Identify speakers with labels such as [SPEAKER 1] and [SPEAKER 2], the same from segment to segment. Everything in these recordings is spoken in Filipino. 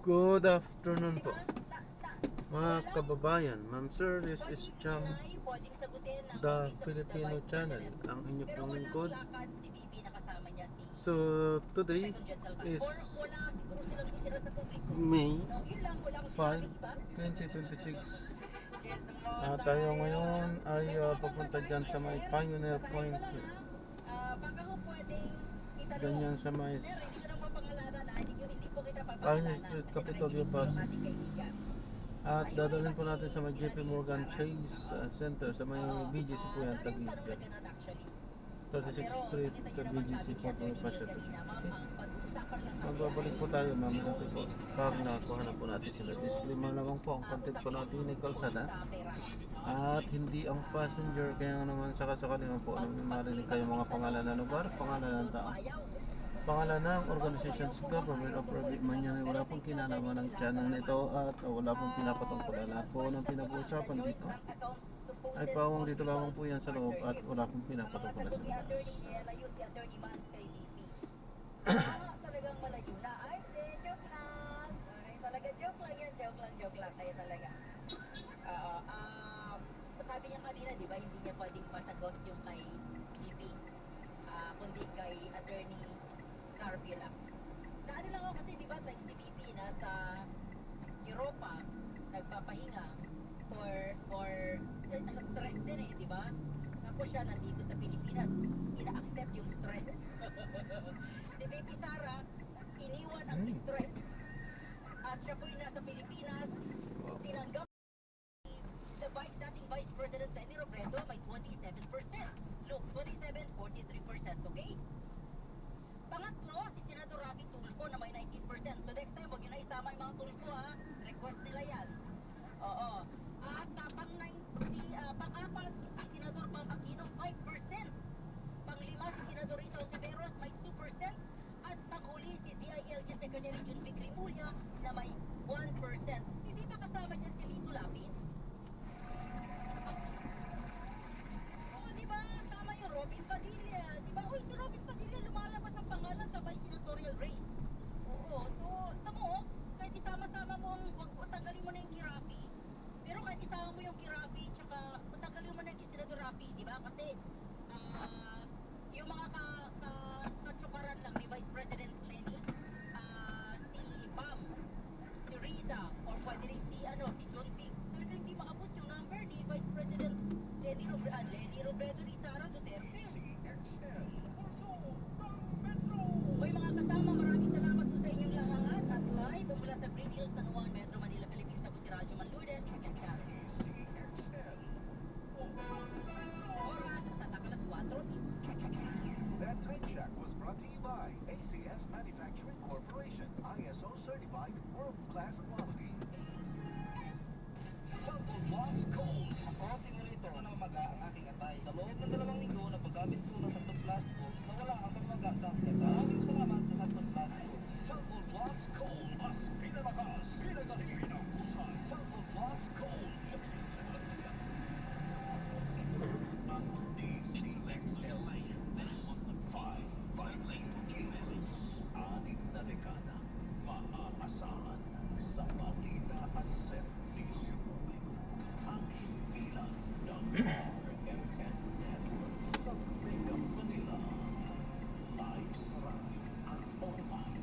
[SPEAKER 1] Good afternoon po mga kababayan. Ma'am sir, this is Cham, the Filipino channel, ang inyo pong lingkod. So today is May 5, 2026. Tayo ngayon ay papunta dyan sa may Pioneer Point, ganyan sa may Pioneer Street, Capitolio, Pasig. At dadalhin po natin sa may JP Morgan Chase Center sa may BGC po yan, Taguig, 36th Street, BGC po pa siya. Okay? Magbabalik po tayo mamaya po pag nakuha na po natin sila. Disclaimer lamang po, ang content po natin ay kalsada at hindi ang passenger. Kaya naman sakasakali naman po nang marinig kayo mga pangalan ng lugar, pangalan ng tao, pangalan ng organizations, government o private man yan, ay wala pong kinalaman ng channel nito at wala pong pinapatungkulan. Lahat po ng pinag-uusapan dito ay pawang dito lamang po yan sa loob at wala pong pinapatungkulan sa labas.
[SPEAKER 2] Talagang malayo na. Ay, joke lang. Ay, talaga joke lang yan. Joke lang. Kaya talaga. Sabi niya kanina, di ba, hindi niya pwedeng masagot yung kay BP. Kundi kay Attorney Carpio lang. Naano lang ako kasi, di ba, like si BP nasa Europa, nagpapahinga for stress din eh, di ba? Tapos siya nandito sa Pilipinas, ina-accept yung stress. Si Baby Sara, iniwan ang stress. At siya po'y nasa Pilipinas, tinanggap the dating Vice President Lenny Robredo may 27%. Look, 27, 43%, okay? Pangatlo, si Senador Rafi Tulfo na may 19%. So next time, huwag nyo na isama yung mga Tulfo ha. Request nila yan. Oo. At pang-apat, si Senador Bam Aquino, 5%. Pang-lima, si Senador Rita Ontiveros, may 2%. At panghuli, si DILG Secretary Junvic Rimulya na may 1%. Hindi ba kasama dyan si Lito Lapid? Oo, di ba? Tama yung Robin Padilla. Di ba? Uy, si Robin Padilla lumalabas ang pangalan sa vice senatorial race. Oo. So, tamo, kahit isama-sama mo ang tanggalin mo na yung Kirapi. Pero kahit isama mo yung Kirapi, tsaka tanggalin mo na yung Senador Rapi, di ba? Kasi, yung mga katsukaran lang ni Vice President Lenny, si Bam, si Rita, or pwede rin si John Vic, talagang hindi maabot yung number ni Vice President Lenny Robredo ni Sara Duterte. May mga kasama, maraming salamat po sa inyong lahat at live mula sa Green Hills, San Juan, Metro Manila, Philippines. Ako si Radyo Manlourdes, Ingat. Oras sa takalas 4.
[SPEAKER 3] That train check was brought to you by ACS Manufacturing Corporation, ISO certified world-class quality. Cellphone Box Cold. Crossing na rito na mamaga ang ating atay. Sa loob ng 2 linggo na paggamit ko ng Santos Plus Cold, nawala ang pagmaga sa akin. Maraming salamat sa Santos Plus Cold. Cellphone Box Cold. Mas pinalakas, pinagaling ang buhay. Cellphone Box Cold. Maaasahan sa balita at servisyo. Ang himpilan ng RMN Network sa Mega Manila. Live sa radyo at online.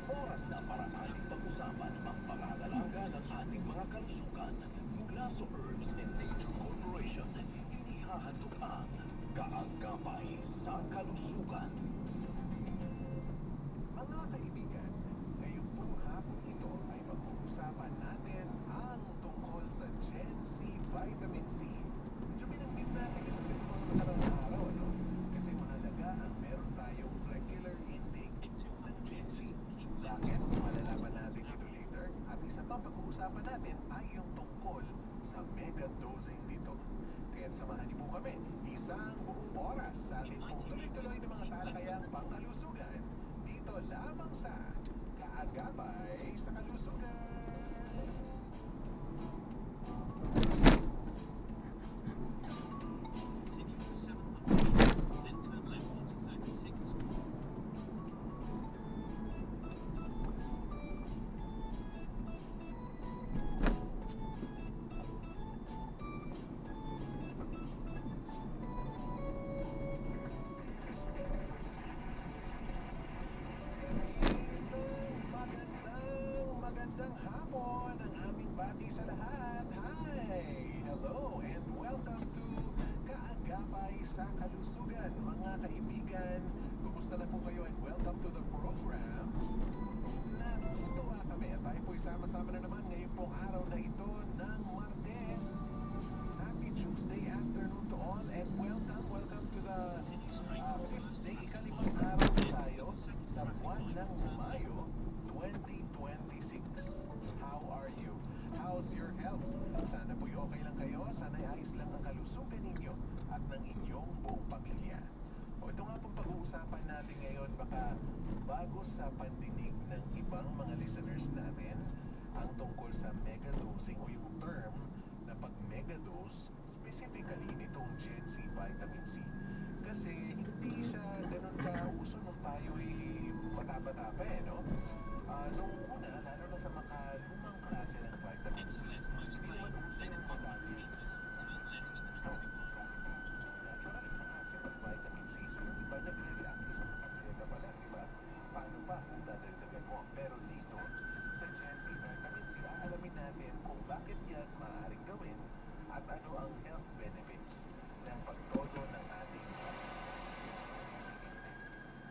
[SPEAKER 3] Oras na para ating pag-usapan ang pangangalaga ng ating mga kalusugan. Mula sa Herbs and Nature Corporation, inihahandog ang kaagapay sa kalusugan. Mga kaibigan, ngayong pong hapon ito ay pag-uusapan natin ang tungkol sa Gen C Vitamin C. Medyo binanggit natin ito sa mga nakarang araw, no? Kasi mahalaga ang meron tayong regular intake ng Gen C. Bakit? Malalaman natin ito later. At isa pang pag-uusapan natin ay yung tungkol sa mega dosing nito. Kaya samahan niyo po kami isang buong oras sa ating pong tuloy-tuloy na mga talakayang pangkalusugan dito live lamang sa Kaagapay sa Kalusugan. Magandang hapon ang aming bati sa lahat. Hi! Hello and welcome to Kaagapay sa Kalusugan. Mga kaibigan, kumusta na po kayo and welcome to the program. Natutuwa kami at tayo po'y sama-sama na naman ngayong pong araw na ito ng Martes. Happy Tuesday afternoon to all and welcome to the ikalimang araw na tayo sa buwan ng Mayo 2026. How are you? How's your health? Sana po'y okay lang kayo. Sana'y ayos lang ang kalusugan ninyo at ng inyong buong pamilya. O ito nga pong pag-uusapan natin ngayon, baka bago sa pandinig ng ibang mga listeners natin, ang tungkol sa megadosing o yung term na pag megadose, specifically nitong Gen Z vitamin C. Kasi hindi siya ganun ka-uso nung tayo'y bata-bata pa no? Nung una, lalo na sa makalumang klase ng vitamin C, hindi naman uso yung palagi. Natural na kasi pag vitamin C, so yung iba nag-relax, kapseta pa lang, di ba? Paano pa kung dadagdagan mo? Pero dito, sa Gen Z vitamin C, aalamin natin kung bakit yan maaaring gawin at ano ang health benefits ng pagtodo ng ating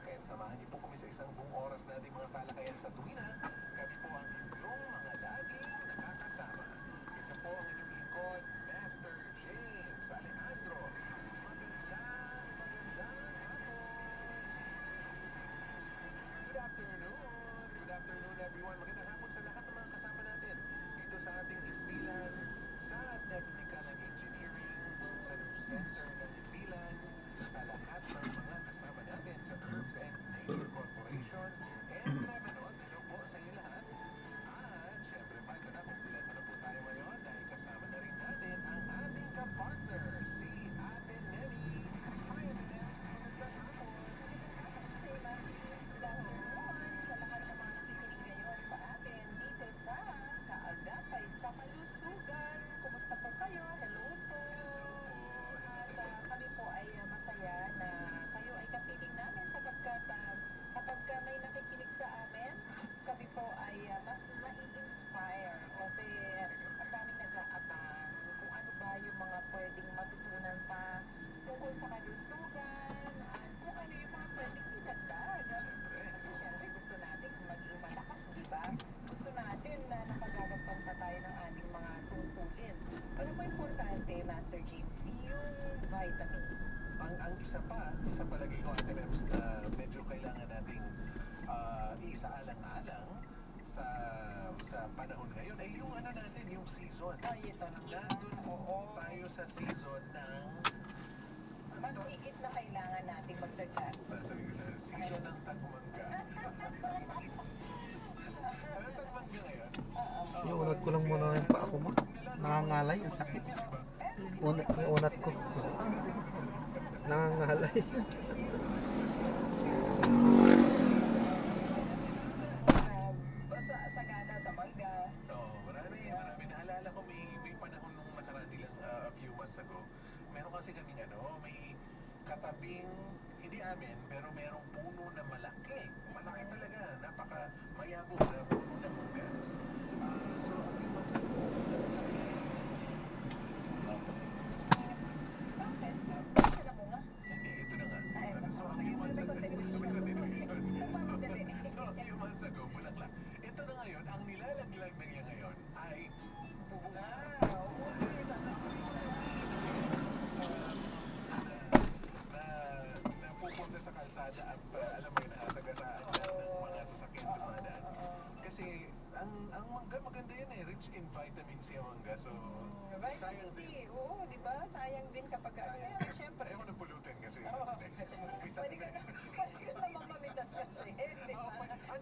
[SPEAKER 3] kaya samahan niyo po kami sa isang buong oras nating mga talakayan sa tuwina. Kami po ang inyong mga laging nakakasama. Isa po ang inyong lingkod, Master James Alejandro. Magandang hapon! Good afternoon! Good afternoon everyone. Magandang hapon sa lahat ng mga kasama natin dito sa ating isbilan sa Technical and Engineering, sa News Center ng Isbilan, sa lahat ng mga kasama natin sa Herbs and Nature Corporation and Revenue. Hello po sa inyo lahat. At syempre pa, ito na, kompleto na po tayo ngayon dahil kasama na rin natin ang ating kapartner, si Ate Nelly. Hi Ate Nelly, magandang hapon.
[SPEAKER 2] Good afternoon sa lahat ng mga nakikinig ngayon sa atin dito sa Kaagapay sa Kalusugan. Kumusta po kayo? Hello po. At kami po ay masaya na kayo ay kapiling namin sapagkat kapag may nakikinig sa amin, kami po ay mas ma-inspire kasi ang daming nag-aabang kung ano ba yung mga pwedeng matutunan pa tungkol sa kalusugan at kung ano yung mga pwedeng idagdag. Kasi syempre gusto natin maging malakas, di ba? Gusto natin na nakagagapang pa tayo ng ating mga tungkulin. Ano po importante, Master James? Yung vitamin.
[SPEAKER 3] Ang isa sa palagay ko, Ate Mems, na medyo kailangan nating isaalang-alang sa panahon ngayon ay yung ano natin, yung season.
[SPEAKER 2] Ay, ito na.
[SPEAKER 3] Nandun tayo sa season ng
[SPEAKER 2] Mas higit na kailangan natin magdagdag.
[SPEAKER 3] sabi ko na, season ng tagmangga. Ano tagmangga ngayon?
[SPEAKER 1] Iunat ko lang muna yung paa ko, ma. Nangangalay, ang sakit. Iunat ko. Nangangalay.
[SPEAKER 2] Basta sagana sa mangga.
[SPEAKER 3] Oo, marami. Naalala ko may panahon nung nakaraan nilang a few months ago. Meron kasi kaming may katabing, hindi amin, pero merong puno na malaki. Malaki talaga, napaka mayabong na puno ng mangga. So, a few months ago,
[SPEAKER 2] Bakit? Bakit na mo nga?
[SPEAKER 3] hindi, ito na nga.
[SPEAKER 2] Ay,
[SPEAKER 3] So, a few months ago, bulaklak. Ito na ngayon, ang nilalaglag na niya ngayon ay bubunga. Na pupunta sa kalsada at alam mo yun, nakasagasaan lang ng mga sasakyan dumadaan. Kasi ang mangga maganda yan rich in vitamin C ang mangga. So, sayang
[SPEAKER 2] Vitamin C,
[SPEAKER 3] din.
[SPEAKER 2] oo, di ba? Sayang din kapag, kaya syempre.
[SPEAKER 3] Ayaw na pulutin kasi.
[SPEAKER 2] Oo. Pwede ka na mamamitas kasi, di ba?
[SPEAKER 3] Ang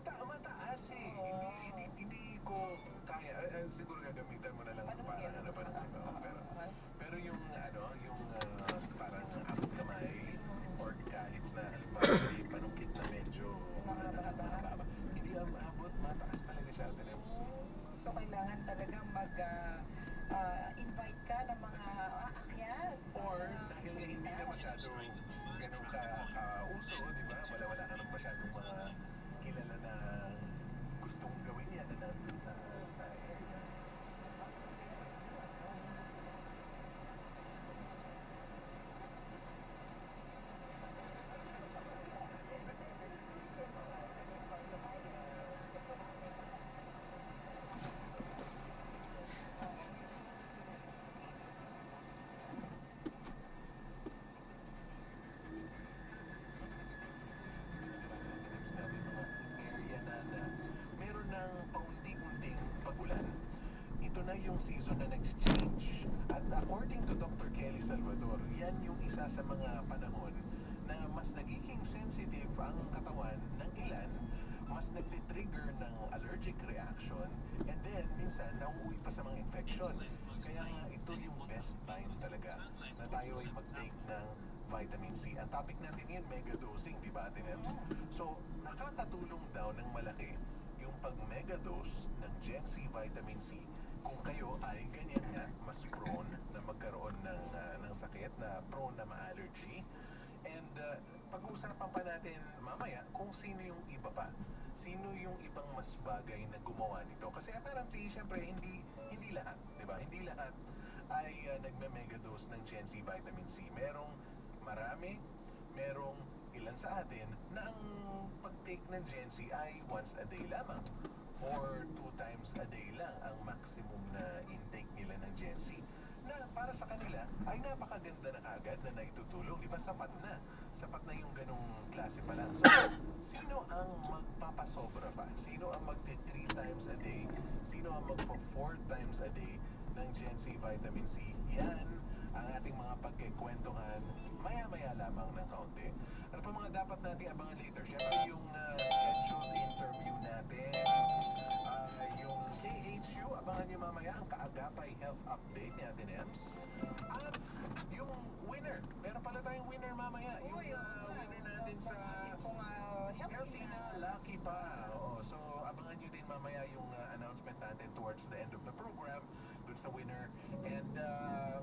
[SPEAKER 3] mataas talaga siya, Ate Lems.
[SPEAKER 4] So, kailangan talaga invite ka ng mga aakyat.
[SPEAKER 3] Or dahil nga hindi ka masyado ganun ka-uso, di ba? Wala ka nang masyadong mga kilala na gustong gawin yan na nandun sa area. Area na meron ng paunti-unting pag-ulan. Ito na yung season na nag-change. At according to Dr. Kelly Salvador, yan yung isa sa mga panahon na mas nagiging sensitive ang katawan ng ilan, mas nagtitrigger ng allergic reaction, and then minsan nauuwi pa sa mga infection. Kaya nga ito yung best time talaga na tayo ay mag-take ng vitamin C. Ang topic natin ngayon, mega dosing, di ba, Ate Nems? So, nakakatulong daw ng malaki yung pag-megadose ng Gen C vitamin C kung kayo ay ganyan nga, mas prone na magkaroon ng sakit, na prone na ma-allergy. And pag-uusapan pa natin mamaya kung sino yung iba pa. Sino yung ibang mas bagay na gumawa nito. Kasi apparently, syempre, hindi lahat, di ba? Hindi lahat ay nagme-megadose ng Gen C vitamin C. Merong marami, merong ilan sa atin na ang pag-take ng Gen C ay once a day lamang or 2 times a day lang ang maximum na intake nila ng Gen C, na para sa kanila ay napakaganda na kagad na naitutulong. Di ba sapat na yung ganong klase pa lang. So, sino ang magpapasobra pa? Sino ang magti 3 times a day? Sino ang magpo 4 times a day ng Gen C vitamin C? Yan ang ating mga pagkikwentuhan maya-maya lamang ng kaunti. Ano pa mga dapat natin abangan later? Siyempre yung scheduled interview natin, yung KHU, abangan nyo mamaya ang Kaagapay Health Update ni Ate Nems. At yung winner, meron pala tayong winner mamaya. Yung winner natin sa Healthy na Lucky Pa. Oo, so abangan nyo din mamaya yung announcement natin towards the end of the program dun sa winner. And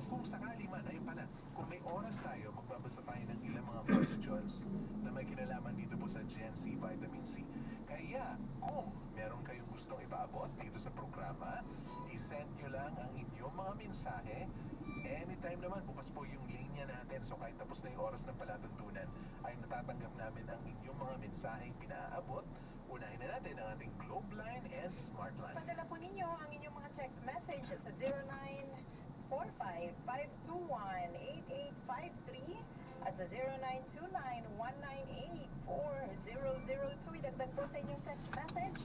[SPEAKER 3] kung sakali man, ayun pala, kung may oras tayo, magbabasa tayo ng ilang mga questions na may kinalaman dito po sa Gen C vitamin C. Kaya kung meron kayong gustong ipaabot dito sa programa, i-send nyo lang ang inyong mga mensahe. Anytime naman, bukas po yung linya natin. So kahit tapos na yung oras ng palatuntunan, ay natatanggap namin ang inyong mga mensaheng pinaabot. Unahin na natin ang ating Globe Line and Smart Line.
[SPEAKER 4] Padala po ninyo ang inyong mga text message sa 0945-521-8853 at sa 0929-198-4002. Idagdag po sa inyong text message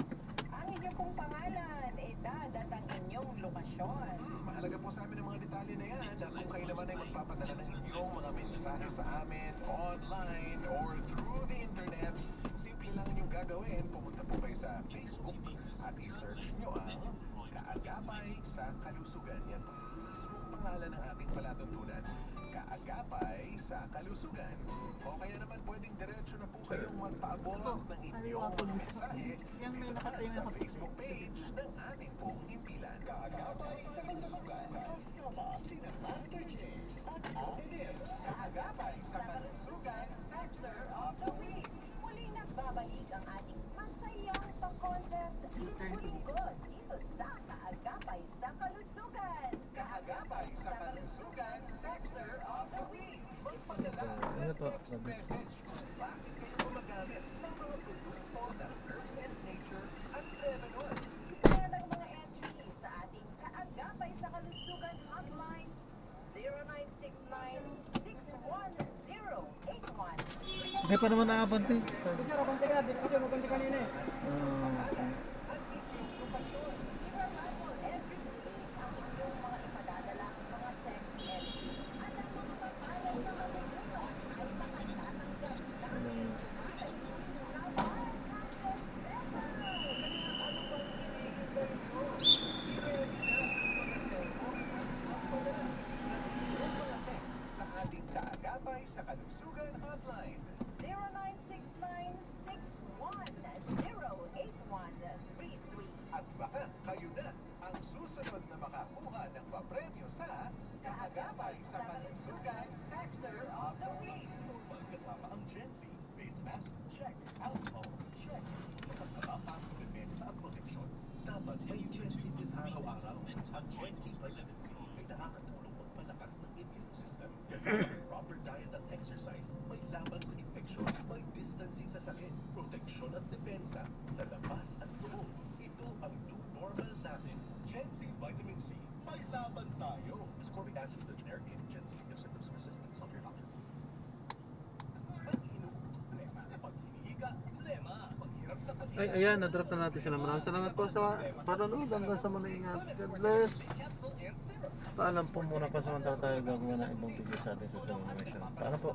[SPEAKER 4] ang inyong pong pangalan, edad at ang inyong lokasyon.
[SPEAKER 3] Mahalaga po sa amin ang mga detalye na yan. At kung kayo naman ay magpapadala ng inyong mga mensahe sa amin online or through the internet, simple lang inyong gagawin. Pumunta po kayo sa Facebook at i-search nyo ang Kaagapay sa Kalusugan. Yan po mismong pangalan ng ating palatuntunan. Kaagapay sa Kalusugan. O kaya naman pwedeng diretso na po kayong magpaabot ng inyong mga mensahe sa Facebook page ng ating pong himpilan. Kaagapay sa Kalusugan. Kasama sina Master James at Ate Nems. Kaagapay sa Kalusugan, Master of the Week.
[SPEAKER 2] Muling nagbabalik ang ating masayang pang-contest linggo-linggo dito sa Kaagapay sa Kalusugan.
[SPEAKER 3] Kaagapay sa Kalusugan, Master of the Week. Magpadala
[SPEAKER 1] Ano to?
[SPEAKER 3] text message kung bakit kayo gumagamit ng mga produkto ng Earth and Nature at Lebanon.
[SPEAKER 2] Yan ang mga entry sa ating Kaagapay sa Kalusugan hotline 0969-610-81.
[SPEAKER 1] Hindi pa naman nakabante.
[SPEAKER 5] Kasi rabante ka, di kasi rabante kanina eh.
[SPEAKER 1] Okay.
[SPEAKER 3] Sa ating Kaagapay sa Kalusugan hotline.
[SPEAKER 2] 0969-610-81.
[SPEAKER 3] depensa sa labas at loob. Ito ang new normal natin. Gen Z Vitamin C. May laban tayo. Ascorbic acid is the generic name. Gen Z gives symptoms persistent. Consult your doctor. Pag inuubo, lema. Pag hinihiga, lema. Pag hirap sa pag
[SPEAKER 1] Ay, ayan, na-drop na natin sila. Maraming salamat po sa panonood. Hanggang sa muna ingat. God bless. Paalam po muna pa samantala tayo gagawa ng ibang video sa ating susunod na mission. Paalam po.